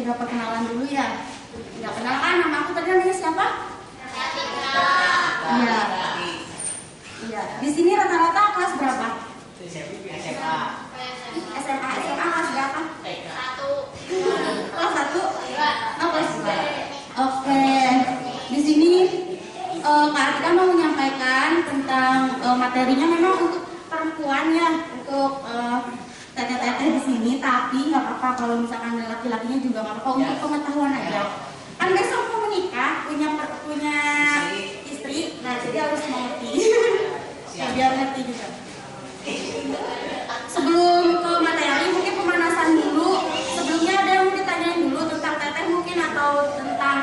sudah perkenalan dulu ya. Ya kenalkan, nama aku tadi namanya siapa? Iya. Iya. Di sini rata-rata kelas berapa? SMA. SMA kelas berapa? 1. Kelas 1? Oh, kelas 2. Oke. Di sini Kak Atika mau menyampaikan tentang materinya memang untuk perempuan ya, untuk teteh-teteh di sini, tapi nggak apa-apa kalau misalkan laki-lakinya juga nggak apa-apa, untuk pengetahuan aja. Kan besok mau menikah, punya istri, nah jadi harus mengerti. Ya, biar ngerti juga. Sebelum ke materi, mungkin pemanasan dulu. Sebelumnya ada yang mau ditanyain dulu tentang teteh mungkin, atau tentang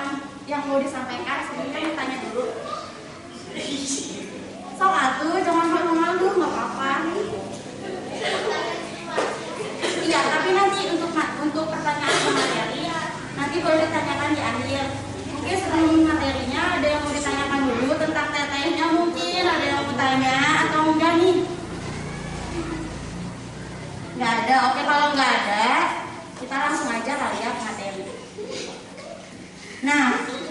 yang mau disampaikan. Sebelumnya ditanya dulu. Sok atuh, jangan malu-malu, nggak apa-apa. Iya, tapi nanti untuk pertanyaan materi nanti boleh ditanyakan di akhir. Mungkin sebelum materinya ada yang mau ditanyakan dulu tentang tetehnya, mungkin ada yang mau tanya atau enggak nih? Nggak ada. Oke, kalau nggak ada, kita langsung aja kali ya ke materi. Nah,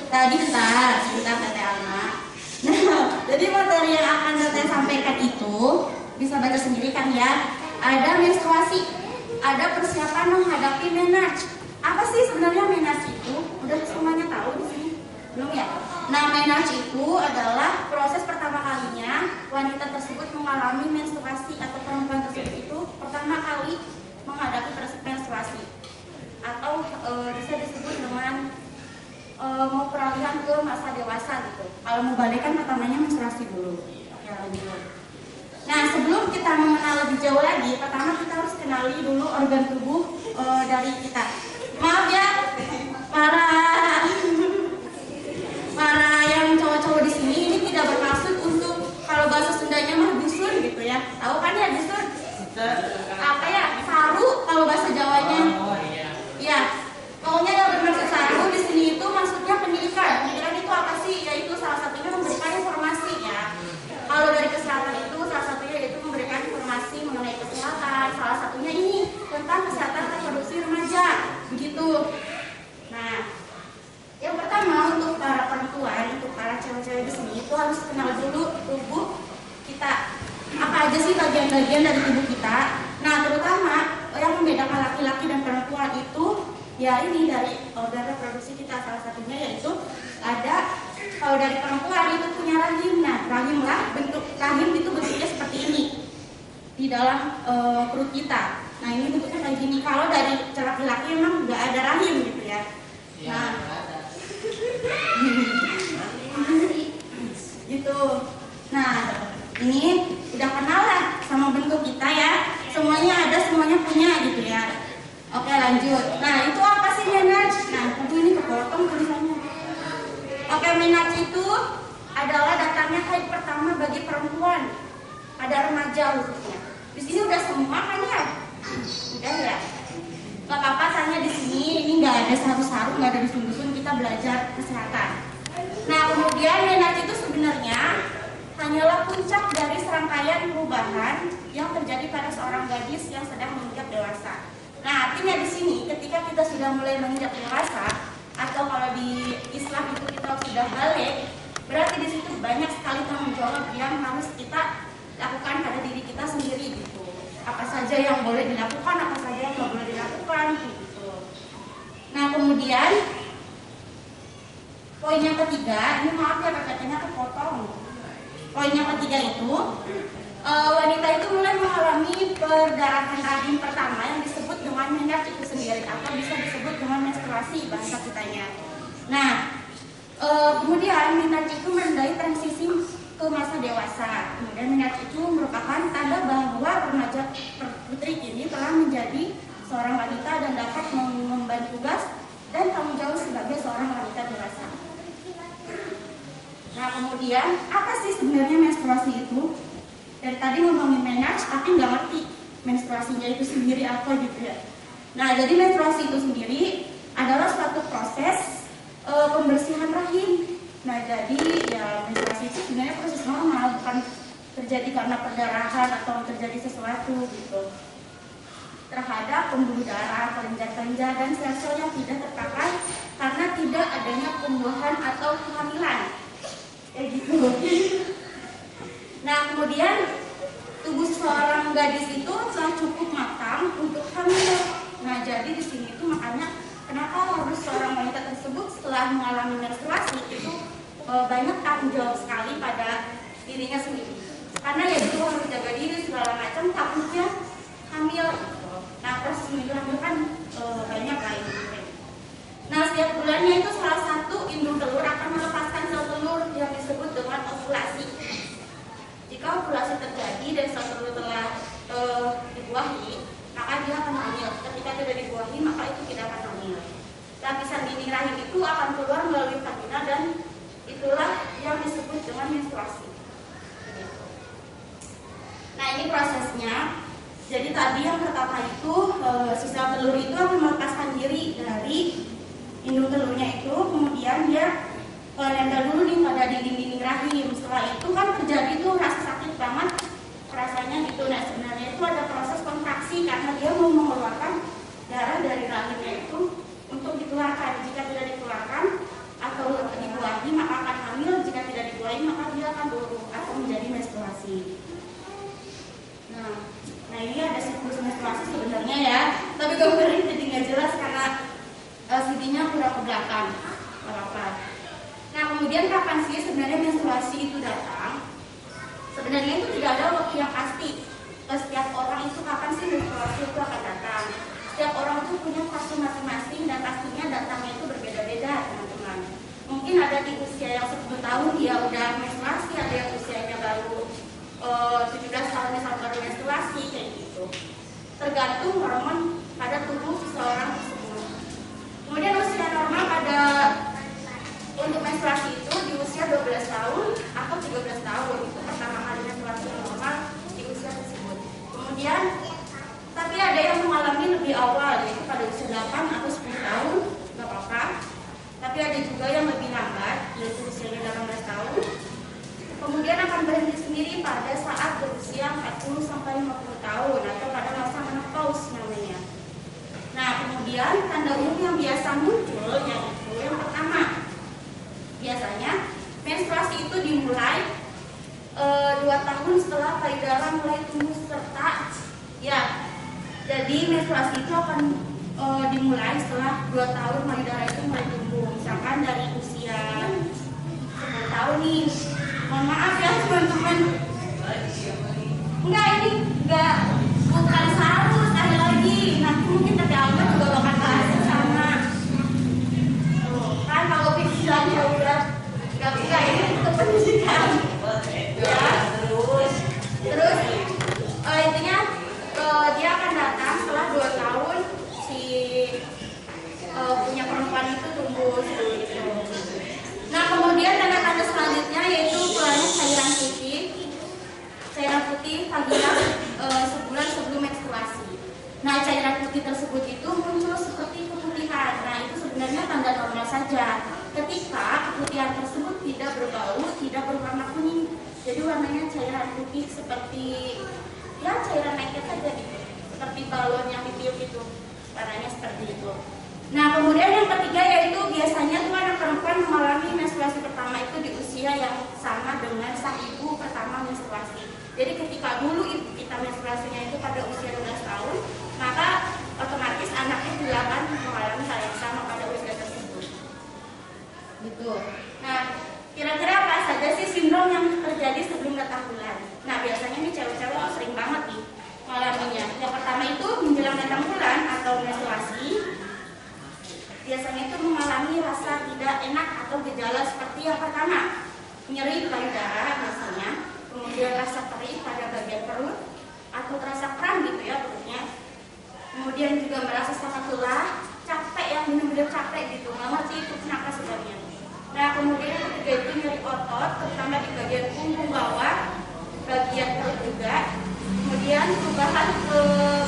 tadi sebentar Teteh Alma. Nah, jadi materi yang akan Teteh sampaikan itu bisa baca sendiri kan ya. Ada menstruasi, ada persiapan menghadapi menarche. Apa sih sebenarnya menarche itu? Udah semuanya tahu di sini? Belum ya? Nah, menarche itu adalah proses pertama kalinya wanita tersebut mengalami menstruasi, atau perempuan tersebut itu pertama kali menghadapi menstruasi, atau bisa disebut dengan mau peralihan ke masa dewasa gitu. Kalau mau balik kan pertamanya menstruasi dulu. Oke, lanjut. Nah, sebelum kita mengenal lebih jauh lagi, pertama kita harus kenali dulu organ tubuh dari kita. Maaf ya, para yang cowok-cowok di sini, ini tidak bermaksud untuk kalau bahasa Sundanya mah dusun gitu ya. Tahu kan ya dusun? Apa ya? Saru kalau bahasa Jawanya. Iya. Pokoknya yang bermaksud saru di sini itu maksudnya pendidikan. Pendidikan itu apa sih? Yaitu salah satunya memberikan informasi ya. Kalau dari kesehatan itu salah satunya yaitu memberikan informasi mengenai kesehatan. Salah satunya ini tentang kesehatan reproduksi remaja. Begitu. Nah, yang pertama untuk para perempuan, untuk para cewek-cewek di sini itu harus kenal dulu tubuh kita. Apa aja sih bagian-bagian dari tubuh kita? Nah, terutama yang membedakan laki-laki dan perempuan itu ya ini dari organ reproduksi kita. Salah satunya yaitu ada, kalau dari perempuan itu punya rahim. Nah, bentuk rahim itu bentuknya seperti ini di dalam perut kita. Nah, ini bentuknya kayak gini. Kalau dari laki-laki memang nggak ada rahim gitu ya. Nah, gitu. Nah, ini udah kenal lah sama bentuk kita ya. Semuanya ada, semuanya punya gitu ya. Oke, lanjut. Nah, itu apa sih menarche? Nah, tentu ini kepotong tulisannya. Oke, menarche itu adalah datangnya haid pertama bagi perempuan pada remaja khususnya. Di sini udah semua kan ya? Udah ya. Gak apa-apa tanya di sini. Ini nggak ada saru-saru, nggak ada dusun-dusun. Kita belajar kesehatan. Nah, kemudian menarche itu sebenarnya hanyalah puncak dari serangkaian perubahan yang terjadi pada seorang gadis yang sedang menginjak dewasa. Nah, artinya di sini ketika kita sudah mulai menginjak dewasa, atau kalau di Islam itu kita sudah balik, berarti di situ banyak sekali tanggung jawab yang harus kita lakukan pada diri kita sendiri gitu. Apa saja yang boleh dilakukan, apa saja yang nggak boleh dilakukan gitu. Nah, kemudian poin yang ketiga, ini maaf ya PPT-nya kepotong. Poin yang ketiga itu wanita itu mulai mengalami perdarahan rahim pertama yang disebut dengan menarche itu sendiri, atau bisa disebut dengan menstruasi bahasa kitanya. Nah, kemudian menarche itu menandai transisi ke masa dewasa. Kemudian menarche itu merupakan tanda bahwa remaja putri ini telah menjadi seorang wanita dan dapat mengemban tugas dan tanggung jawab sebagai seorang wanita dewasa. Nah, kemudian apa sih sebenarnya menstruasi itu? Dari tadi ngomongin menarche tapi nggak ngerti menstruasinya itu sendiri apa gitu ya. Nah, jadi menstruasi itu sendiri adalah suatu proses pembersihan rahim. Nah, jadi ya menstruasi itu sebenarnya proses normal, bukan terjadi karena perdarahan atau terjadi sesuatu gitu. terhadap pembuluh darah, kelenjar-kelenjar, dan sel-sel yang tidak terpakai karena tidak adanya pembuahan atau kehamilan. Kayak gitu. Nah, kemudian tubuh seorang gadis itu telah cukup matang untuk hamil. Nah, jadi di sini itu makanya kenapa harus seorang wanita tersebut setelah mengalami menstruasi itu banyak tanggung jawab sekali pada dirinya sendiri. Karena ya itu harus jaga diri segala macam, takutnya hamil. Nah, proses menuju hamil kan banyak lah ini. Nah, setiap bulannya itu salah satu induk telur akan melepaskan sel telur yang disebut dengan ovulasi. Jika ovulasi terjadi dan sel telur telah dibuahi, maka dia akan hamil. Ketika tidak dibuahi, maka itu tidak akan hamil. Lapisan dinding rahim itu akan keluar melalui vagina dan itulah yang disebut dengan menstruasi. Nah, ini prosesnya. Jadi tadi yang pertama itu si sel telur itu akan melepaskan diri dari induk telurnya itu, kemudian dia nempel dulu nih pada dinding-dinding rahim. Setelah itu kan terjadi tuh rasa sakit banget rasanya gitu. Nah, sebenarnya itu ada proses kontraksi karena dia mau mengeluarkan darah dari rahimnya itu untuk dikeluarkan. Jika tidak dikeluarkan atau dibuahi maka akan hamil. Jika tidak dibuahi maka dia akan buruk atau menjadi menstruasi. Nah ini ada siklus menstruasi sebenarnya ya, tapi gambarnya jadi nggak jelas karena CD-nya kurang ke belakang. Nah, kemudian kapan sih sebenarnya menstruasi itu datang? Sebenarnya itu tidak ada waktu yang pasti. Setiap orang itu kapan sih menstruasi itu akan datang? Setiap orang itu punya fase masing-masing dan pastinya datangnya itu berbeda-beda, teman-teman. Mungkin ada di usia yang 10 tahun dia udah menstruasi, ada yang usianya baru 17 tahun misalnya baru menstruasi, kayak gitu. Tergantung hormon pada tubuh seseorang tersebut. Kemudian usia normal pada untuk menstruasi itu di usia 12 tahun atau 13 tahun. Itu pertama kali menstruasi normal di usia tersebut. Kemudian tapi ada yang mengalami lebih awal, yaitu pada usia 8 atau 10 tahun, nggak apa-apa. Tapi ada juga yang lebih lambat, yaitu usianya 18 tahun. Kemudian akan berhenti sendiri pada saat berusia 40 sampai 50 tahun atau pada masa menopause namanya. Nah, kemudian tanda umum yang biasa muncul yaitu yang pertama, biasanya menstruasi itu dimulai 2 tahun setelah payudara mulai tumbuh serta ya. Jadi menstruasi itu akan dimulai setelah 2 tahun payudara itu mulai tumbuh. Misalkan dari usia 10 tahun nih. Mohon maaf ya teman-teman. Enggak, ini bukan saru sekali lagi. Nanti mungkin tadi Alma juga bakal bahas sama. Kan kalau pikirannya udah nggak bisa ini untuk pendidikan. Ya, terus intinya dia akan datang setelah 2 tahun si punya perempuan itu tumbuh gitu. Nah, kemudian tanda-tanda selanjutnya yaitu keluarnya cairan putih vagina sebulan sebelum menstruasi. Nah, cairan putih tersebut itu muncul seperti keputihan. Nah, itu sebenarnya tanda normal saja. Ketika keputihan tersebut tidak berbau, tidak berwarna kuning. Jadi warnanya cairan putih seperti ya cairan lengket saja gitu. Seperti balon yang ditiup itu. Warnanya seperti itu. Nah, kemudian yang ketiga yaitu biasanya tuh anak perempuan mengalami menstruasi pertama itu di usia yang sama dengan sang ibu pertama menstruasi. Jadi ketika dulu ibu kita menstruasinya itu pada usia 12 tahun, maka otomatis anaknya juga akan mengalami hal yang sama pada usia tersebut. Gitu. Nah, kira-kira apa saja sih sindrom yang terjadi sebelum datang bulan? Nah, biasanya nih cewek-cewek sering banget nih mengalaminya. Yang pertama itu menjelang datang bulan atau menstruasi. Biasanya itu mengalami rasa tidak enak atau gejala seperti yang pertama, nyeri payudara biasanya, kemudian rasa perih pada bagian perut atau terasa kram gitu ya perutnya. Kemudian juga merasa sangat lelah, capek yang benar-benar capek gitu, nggak ngerti itu kenapa sebabnya. Nah, kemudian yang ketiga itu nyeri otot, terutama di bagian punggung bawah, bagian perut juga. Kemudian perubahan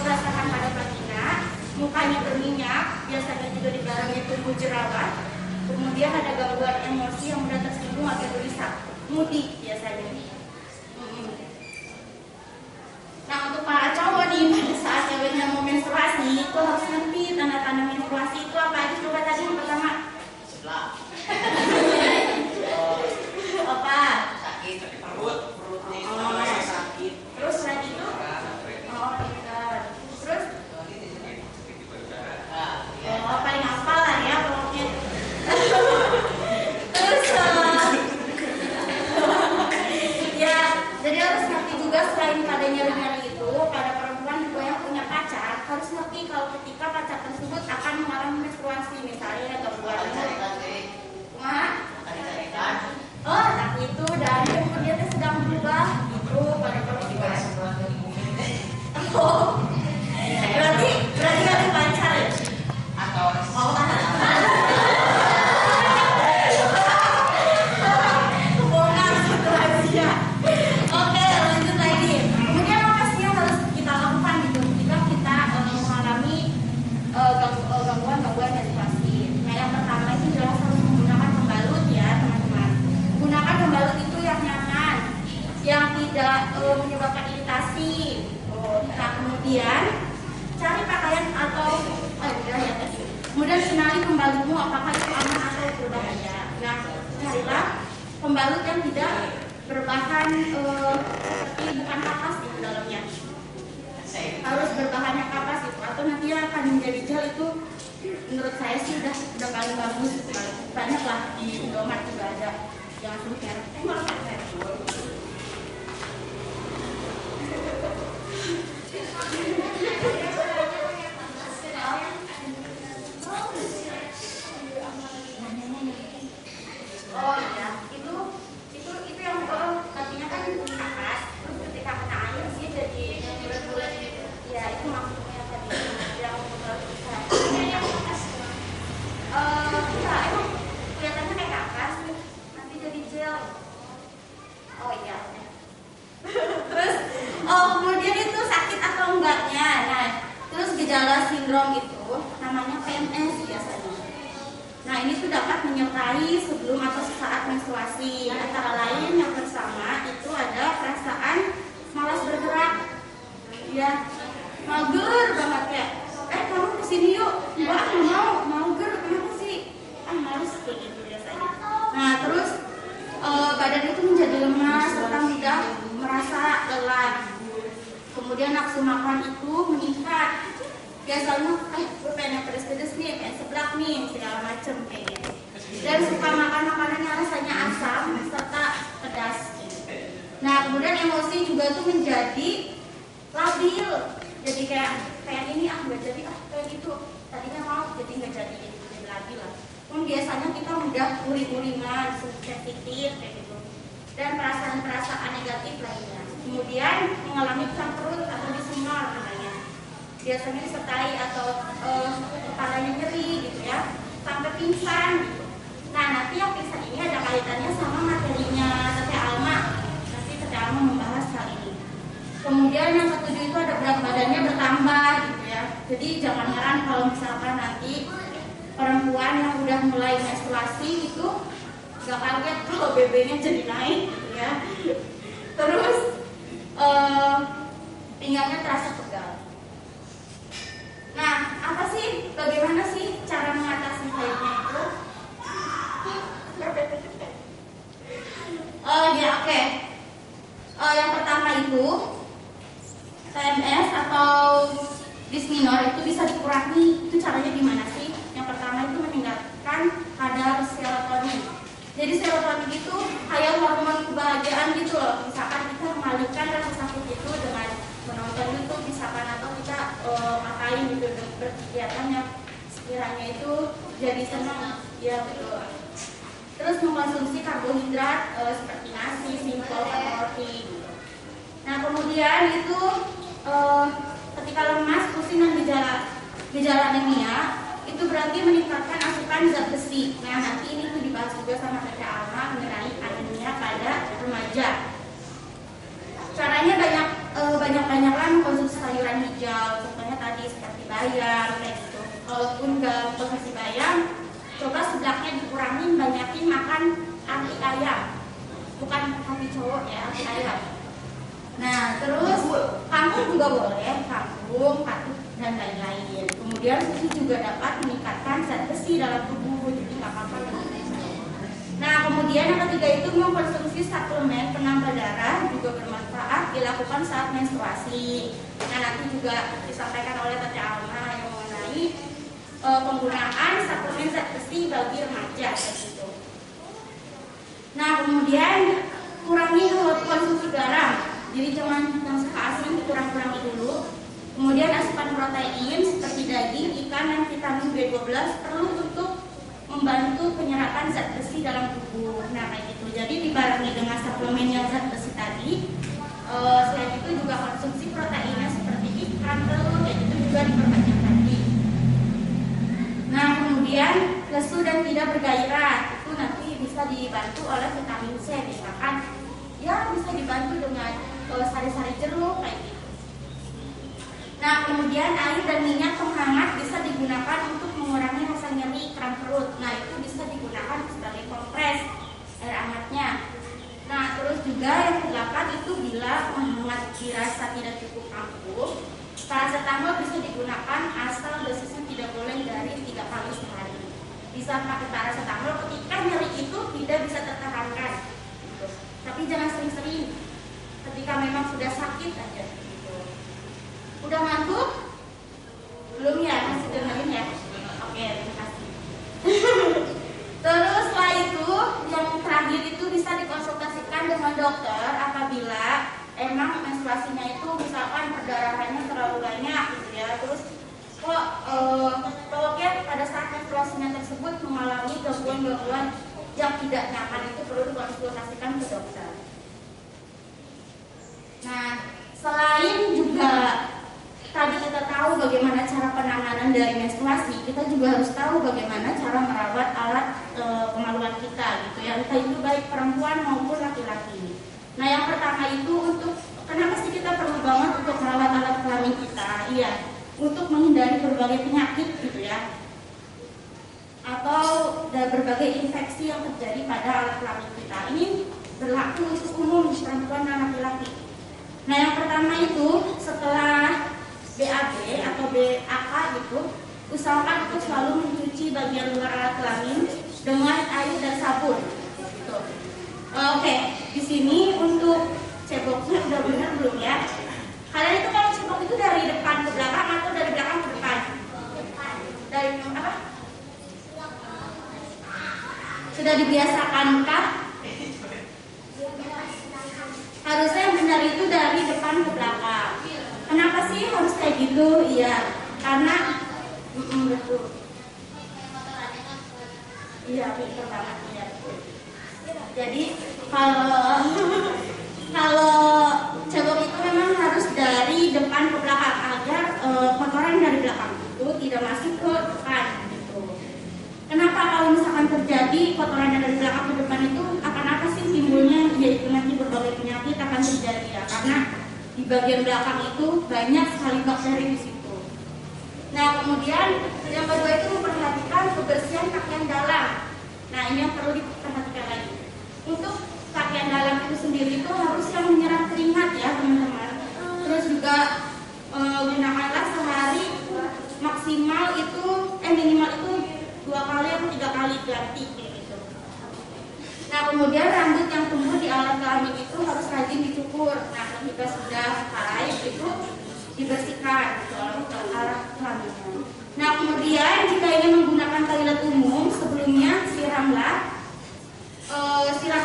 kerasahan pada vagina, mukanya berminyak, biasanya juga di belakangnya tumbuh jerawat. Kemudian ada gangguan emosi yang mudah tersinggung atau gelisah, moody biasanya. Nah, untuk para cowok nih pada saat ceweknya mau menstruasi harus ngerti tanda-tanda menstruasi itu apa aja. Coba tadi yang pertama. Sebelah. Apa? Sakit perutnya itu sakit. Terus selain itu? Oh, pintar. Terus? Oh, paling hafal lah ya pokoknya. Terus ya, jadi harus ngerti juga selain pada nyeri-nyeri itu, pada perempuan juga yang punya pacar harus ngerti kalau ketika pacar tersebut akan mengalami menstruasi, misalnya gangguan Wah, oh, tapi itu dari kemudian dia sedang berubah itu pada perempuan. Oh, berarti ada pacar ya? Atau Oh, bongkar satu rahasia. Oke, lanjut lagi. Kemudian apa sih yang harus kita lakukan gitu ketika kita mengalami gangguan menstruasi? Nah, yang pertama itu jelas harus menggunakan pembalut ya, teman-teman. Gunakan pembalut itu yang nyaman, yang tidak menyebabkan iritasi. Nah, kemudian cari pakaian atau kemudian kenali pembalutmu apakah itu aman atau berbahaya. Nah, carilah pembalut yang tidak berbahan seperti bukan kapas di dalamnya. Harus berbahannya kapas itu atau nanti akan menjadi gel itu. Menurut saya sih udah paling bagus. Banyak lah di Indomaret juga ada. Jangan sebut merek. Oh iya, itu yang tadinya kan kapas, terus ketika kena air sih jadi bulat-bulat. Ya itu maksudnya tadi yang bisa. Enggak, emang kelihatannya kayak kapas, nanti jadi gel. Oh iya. Terus, kemudian itu sakit atau enggaknya. Nah, terus gejala sindrom itu namanya PMS biasanya. Nah, ini tuh dapat menyertai sebelum atau sesaat menstruasi. Antara lain yang bersama itu ada perasaan malas bergerak. Ya, mager banget ya. Kamu kesini yuk. Wah, mager. Kenapa sih? Males kayak gitu biasanya. Nah, terus badan itu menjadi lemas, serta mudah merasa lelah. Kemudian nafsu makan itu meningkat. Biasanya, gue pengen yang pedes-pedes nih, pengen seblak nih, segala macem kayak gitu. Dan suka makan makanan yang rasanya asam serta pedas. Nah, kemudian emosi juga tuh menjadi labil. Jadi kayak ini nggak jadi kayak gitu. Tadinya mau jadi nggak jadi labil lah. Biasanya kita mudah uring-uringan, sensitif kayak gitu. Dan perasaan-perasaan negatif lainnya. Kemudian mengalami keram perut atau disengal namanya. Biasanya disertai atau kepalanya nyeri gitu ya, sampai pingsan gitu. Nah, nanti yang pingsan ini ada kaitannya sama materinya Tete Alma. Nanti Tete Alma membahas hal ini. Kemudian yang ketujuh itu ada berat badannya bertambah gitu ya. Jadi jangan heran kalau misalkan nanti perempuan yang udah mulai menstruasi itu gak kaget kalau BB-nya jadi naik gitu ya. Terus pinggangnya terasa pegal. Nah, apa sih? Bagaimana sih cara mengatasi haidnya itu? Ya oke. Yang pertama itu PMS atau disminor itu bisa dikurangi. Itu caranya gimana sih? Yang pertama itu meningkatkan kadar serotonin. Jadi serotonin itu kayak hormon kebahagiaan gitu loh. Misalkan kita mengalihkan rasa sakit itu dengan menonton YouTube misalkan, atau kita ngapain gitu, berkegiatan yang sekiranya itu jadi senang, ya betul. Terus mengkonsumsi karbohidrat seperti nasi, singkong, atau roti gitu. Nah, kemudian itu ketika lemas, pusing dan gejala anemia itu berarti meningkatkan asupan zat besi. Nah, nanti ini tuh dibahas juga sama Tete Alma mengenai anemia pada remaja. Caranya banyak-banyaklah mengkonsumsi sayuran hijau, contohnya tadi seperti bayam kayak gitu. Kalaupun nggak mengkonsumsi bayam, coba seblaknya dikurangin, banyakin makan ati ayam, bukan ati cowok ya, ati ayam. Nah, terus kangkung juga boleh, kangkung, patut dan lain-lain. kemudian susu juga dapat meningkatkan zat besi dalam tubuh, jadi nggak apa-apa. Nah, kemudian yang ketiga itu mengkonsumsi suplemen penambah darah juga bermanfaat dilakukan saat menstruasi. Nah, nanti juga disampaikan oleh Tante Alma yang mengenai penggunaan suplemen zat besi bagi remaja gitu. Nah, kemudian kurangi konsumsi garam. Jadi jangan yang suka asin dikurang-kurangi dulu. Kemudian asupan protein seperti daging, ikan, dan vitamin B12 perlu untuk membantu penyerapan zat besi dalam tubuh. Nah, kayak gitu. Jadi dibarengi dengan suplemen yang zat besi tadi. Selain itu juga konsumsi proteinnya seperti ikan, telur, kayak gitu juga diperbanyak tadi. Nah, kemudian lesu dan tidak bergairah itu nanti bisa dibantu oleh vitamin C, misalkan ya bisa dibantu dengan sari-sari jeruk kayak gitu. Nah, kemudian air dan minyak penghangat bisa digunakan untuk mengurangi rasa nyeri kram perut. Nah, itu bisa digunakan sebagai kompres air hangatnya. Nah, terus juga yang ke-8 itu bila menghangat dirasa tidak cukup ampuh, paracetamol bisa digunakan asal dosisnya tidak boleh dari 3 kali sehari. Bisa pakai paracetamol ketika nyeri itu tidak bisa tertahankan. Gitu. Tapi jangan sering-sering. Ketika memang sudah sakit aja. Gitu. Udah ngantuk? Belum ya? Masih dengerin ya? Oke, terima kasih. Terus setelah itu yang terakhir itu bisa dikonsultasikan dengan dokter apabila emang menstruasinya itu misalkan perdarahannya terlalu banyak gitu ya. Terus kok pokoknya pada saat menstruasinya tersebut mengalami gangguan-gangguan yang tidak nyaman, itu perlu dikonsultasikan ke dokter. Nah, selain juga tadi kita tahu bagaimana cara penanganan dari menstruasi, kita juga harus tahu bagaimana cara merawat alat kemaluan kita gitu ya, entah itu baik perempuan maupun laki-laki. Nah, yang pertama itu untuk kenapa sih kita perlu banget untuk merawat alat kelamin kita? Iya, untuk menghindari berbagai penyakit gitu ya, atau berbagai infeksi yang terjadi pada alat kelamin kita. Ini berlaku untuk umum perempuan dan laki-laki. Nah, yang pertama itu setelah BAB atau BAK gitu, usahakan untuk selalu mencuci bagian luar alat kelamin dengan air dan sabun. Gitu. Oke, di sini untuk ceboknya udah benar belum ya? Kalian itu kalau cebok itu dari depan ke belakang atau dari belakang ke depan? Dari apa? Sudah dibiasakankah? Harusnya yang benar itu dari depan ke belakang. Kenapa sih harus kayak gitu? Iya, karena betul. Iya, pintar banget ya. Jadi kalau cebok itu memang harus dari depan ke belakang agar kotoran dari belakang itu tidak masuk ke depan. Gitu. Kenapa kalau misalkan terjadi kotoran dari belakang ke depan itu akan apa sih timbulnya? Yaitu nanti berbagai penyakit akan terjadi ya, karena di bagian belakang itu banyak sekali bakteri di situ. Nah, kemudian yang kedua itu memperhatikan kebersihan pakaian dalam. Nah, ini yang perlu diperhatikan lagi. Untuk pakaian dalam itu sendiri itu harus yang menyerap keringat ya teman-teman. Terus juga gunakanlah sehari maksimal itu minimal itu 2 kali atau 3 kali ganti gitu. Nah, kemudian rambut yang tumbuh di alat kelamin itu harus rajin dicukur. Nah, ketika sudah haid itu dibersihkan gitu, alat kelaminnya. Nah, kemudian jika ingin menggunakan toilet umum, sebelumnya siram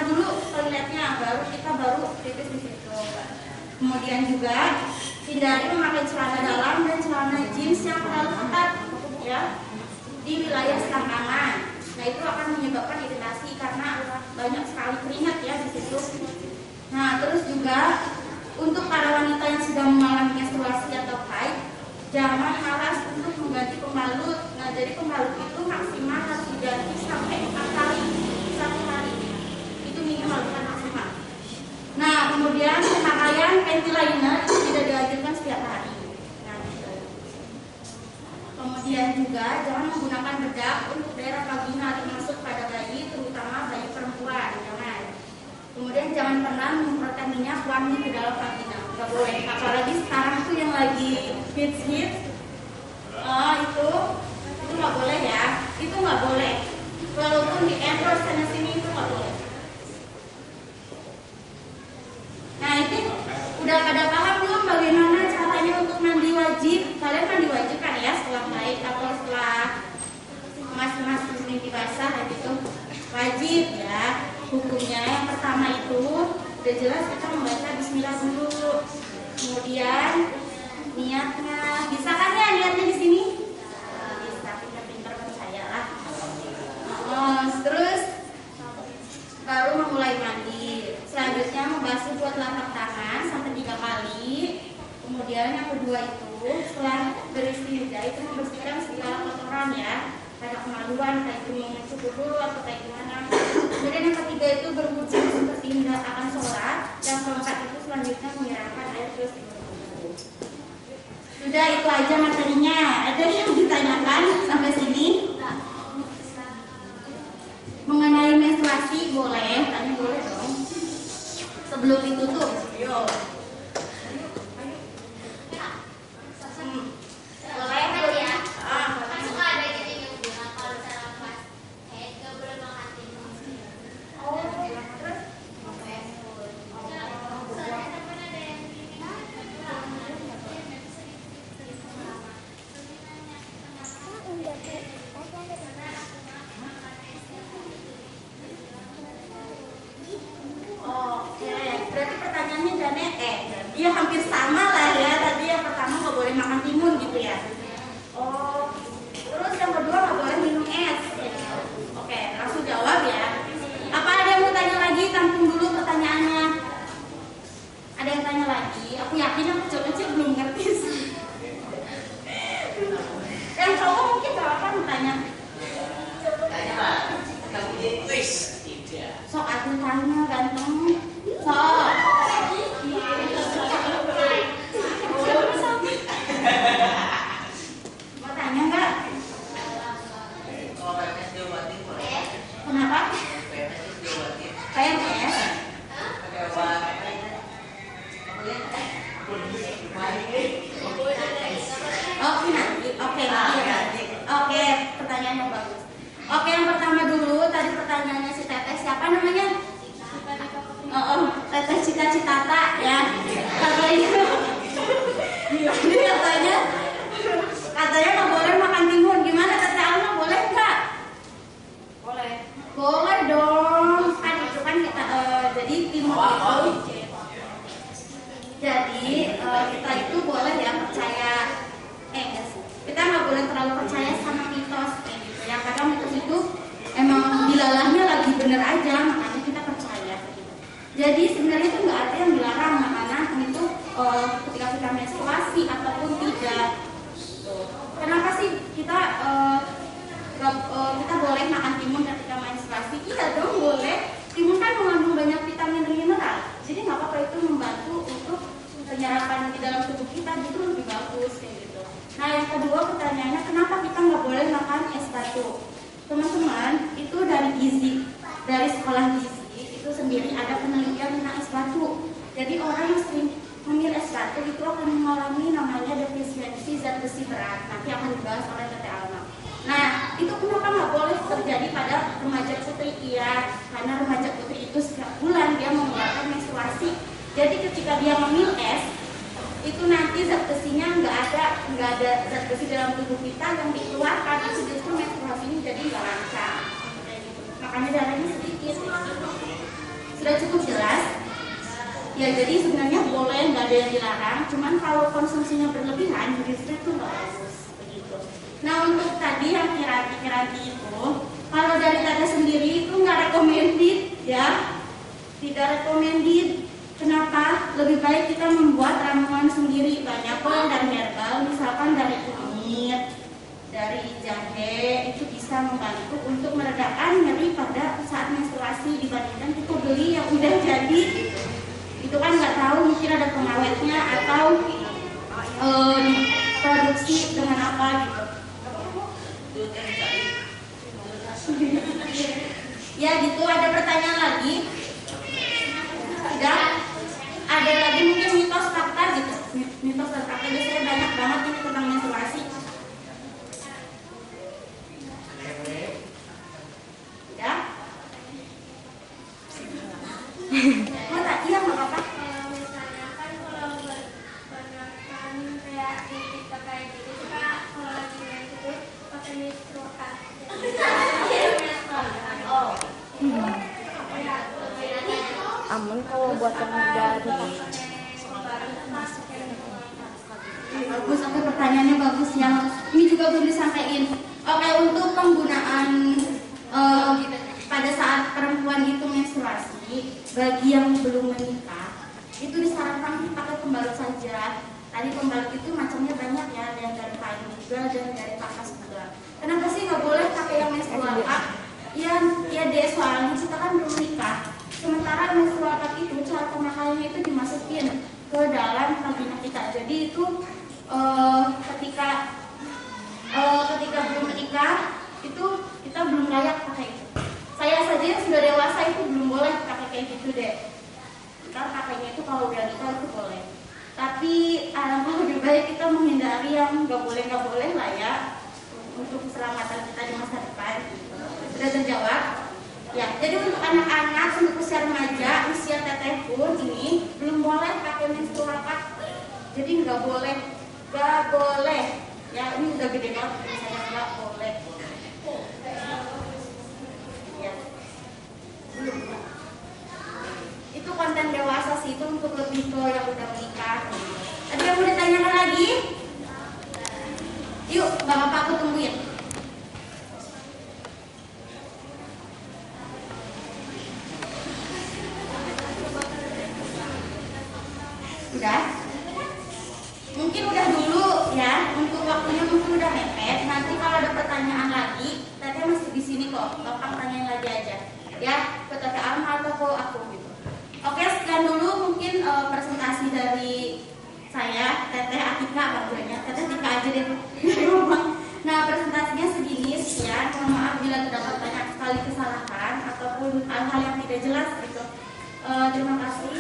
dulu toiletnya, baru pipis di situ. Kemudian juga hindari memakai celana dalam dan celana jeans yang terlalu ketat ya di wilayah selangkangan. Nah, itu akan menyebabkan iritasi karena banyak sekali keringat ya di situ. Nah, terus juga untuk para wanita yang sedang mengalami menstruasi atau haid, jangan malas untuk mengganti pembalut. Nah, jadi pembalut itu maksimal harus diganti sampai 4 kali satu hari. Itu minimal, bukan maksimal. Nah, kemudian pemakaian panty liner itu tidak dianjurkan setiap hari. Nah, gitu. Kemudian juga jangan menggunakan bedak untuk daerah vagina termasuk pada bayi, terutama bayi perempuan. Jangan. Kemudian jangan pernah menyemprotkan minyak wangi ke dalam vagina. Nggak boleh. Apalagi sekarang tuh yang lagi hits Itu nggak boleh ya, itu nggak boleh. Walaupun di endorse sana sini itu nggak boleh. Nah itu udah pada paham belum bagaimana caranya untuk mandi wajib? Kalian mandi wajib kan ya setelah haid atau setelah masing-masing mimpi basah gitu? Wajib ya. Hukumnya yang pertama itu udah jelas kita membaca Bismillah dulu. Kemudian niatnya, bisa kan ya niatnya di sini? Bisa, pintar-pintar percayalah. Terus baru memulai mandi. Selanjutnya membasuh buat telapak tangan sampai 3 kali. Kemudian yang kedua itu setelah beristinja itu membersihkan segala kotoran ya. Ada kemaluan, kayak itu mencukur dulu atau kayak gimana. Kemudian yang ketiga itu berwudu seperti hendak akan sholat. Yang keempat itu selanjutnya menyerahkan air terus berwudu. Sudah itu aja materinya. Ada yang ditanyakan sampai sini? Mengenai menstruasi boleh, tanya boleh dong. Sebelum ditutup, yuk. Boleh ya? Suka ada jadi yang bilang kalau cara pas gak boleh makan timun. Terus? Soalnya temen ada yang Oke, berarti pertanyaannya dia hampir sama lah ya. Tadi yang pertama nggak boleh makan timun gitu ya. Terus yang kedua nggak boleh minum es. Oke, langsung jawab ya. Apa ada yang mau tanya lagi? Tampung dulu pertanyaannya. Ada yang tanya lagi? Aku yakin yang kecil-kecil belum ngerti sih. Yang cowok mungkin gak apa mau tanya. Tanya lah, kamu jadi quiz tidak? Sok aku tanya ganteng. Sok. Mau tanya nggak? Kalau PMS diobatin boleh? Kenapa? PMS diobatin. PMS? Pakai obat apa ya? Oke nanti. Oke, pertanyaan yang bagus. Oke, yang pertama dulu tadi pertanyaannya si Teteh siapa namanya? Teteh Cita-Citata ya. Katanya nggak boleh makan timun. Gimana Teteh Alma, boleh nggak? Boleh dong. Kan itu kan kita jadi timun itu. Jadi kita itu boleh ya percaya. Kita nggak boleh terlalu percaya sama mitos kayak gitu ya. Kadang mitos itu emang dilalahnya lagi bener aja, makanya kita percaya. Jadi sebenarnya itu nggak ada yang dilarang makanan itu ketika kita menstruasi ataupun tidak. Kenapa sih kita kita boleh makan timun ketika menstruasi? Iya dong boleh. Timun kan mengandung banyak vitamin dan mineral. Jadi nggak apa-apa, itu membantu untuk penyerapan di dalam tubuh kita, justru lebih bagus kayak gitu. Nah yang kedua pertanyaannya, kenapa kita nggak boleh makan es batu? Teman-teman, itu dari gizi, dari sekolah gizi itu sendiri ada penelitian tentang es batu. Jadi orang yang sering mengambil es batu itu akan mengalami namanya defisiensi zat besi berat. Nanti akan dibahas oleh Teteh Alma. Nah itu kenapa nggak boleh terjadi pada remaja putri? Iya, karena remaja putri itu setiap bulan dia mengeluarkan menstruasi. Jadi ketika dia ngemil es, itu nanti zat besinya nggak ada zat besi dalam tubuh kita yang dikeluarkan, itu justru menstruasinya jadi nggak lancar. Makanya darahnya sedikit. Sudah cukup jelas? Ya jadi sebenarnya boleh, nggak ada yang dilarang. Cuman kalau konsumsinya berlebihan, justru itu nggak bagus. Begitu. Nah untuk tadi yang kiranti itu, kalau dari Tata sendiri itu nggak recommended ya, tidak recommended. Kenapa? Lebih baik kita membuat ramuan sendiri. Banyak kok dari herbal, misalkan dari kunyit, dari jahe, itu bisa membantu untuk meredakan nyeri pada saat menstruasi dibandingkan kita beli yang udah jadi. Itu kan nggak tahu, mungkin ada pengawetnya atau produksi dengan apa gitu. Ya gitu, ada pertanyaan lagi? Tidak? Ada lagi mungkin mitos fakta gitu. Mitos dan fakta biasanya banyak banget ini tentang menstruasi. Bagus, oke, pertanyaannya bagus ya. Ini juga belum disampaikan. Oke, untuk penggunaan pada saat perempuan itu menstruasi, bagi yang belum menikah, itu disarankan pakai pembalut saja. Tadi pembalut itu macamnya banyak ya, ada yang dari kain juga, ada yang dari kapas juga. Kenapa sih nggak boleh pakai yang menstrual cup? Ya deh, soalnya kita kan belum menikah. Sementara menstrual cup itu cara pemakaiannya itu dimasukin ke dalam vagina kita. Jadi itu ketika belum menikah itu kita belum layak pakai itu. Saya saja yang sudah dewasa itu belum boleh pakai kayak gitu deh. Kita pakainya itu kalau udah nikah itu boleh. Tapi alangkah lebih baik kita menghindari yang nggak boleh lah ya, untuk keselamatan kita di masa depan. Sudah terjawab? Ya. Jadi untuk anak-anak, untuk usia remaja, usia teteh pun ini belum boleh pakai menstrual cup. Jadi nggak boleh. Ya ini udah gede banget, misalnya nggak boleh. Ya. Belum. Itu konten dewasa sih, itu untuk lebih ke yang udah menikah. Ada yang mau ditanyakan lagi? Yuk, bapak aku tungguin. Udah? Mungkin udah dulu ya, untuk waktunya mungkin udah mepet. Nanti kalau ada pertanyaan lagi, Teteh masih di sini kok. Bapak tanyain lagi aja. Ya, ke Teteh Alma atau ke aku gitu. Oke, sekian dulu mungkin presentasi dari saya, Teteh Atika banggunya. Teteh Atika aja deh. Nah, presentasinya segini sekian. Mohon maaf bila terdapat banyak sekali kesalahan ataupun hal-hal yang tidak jelas gitu. Terima kasih.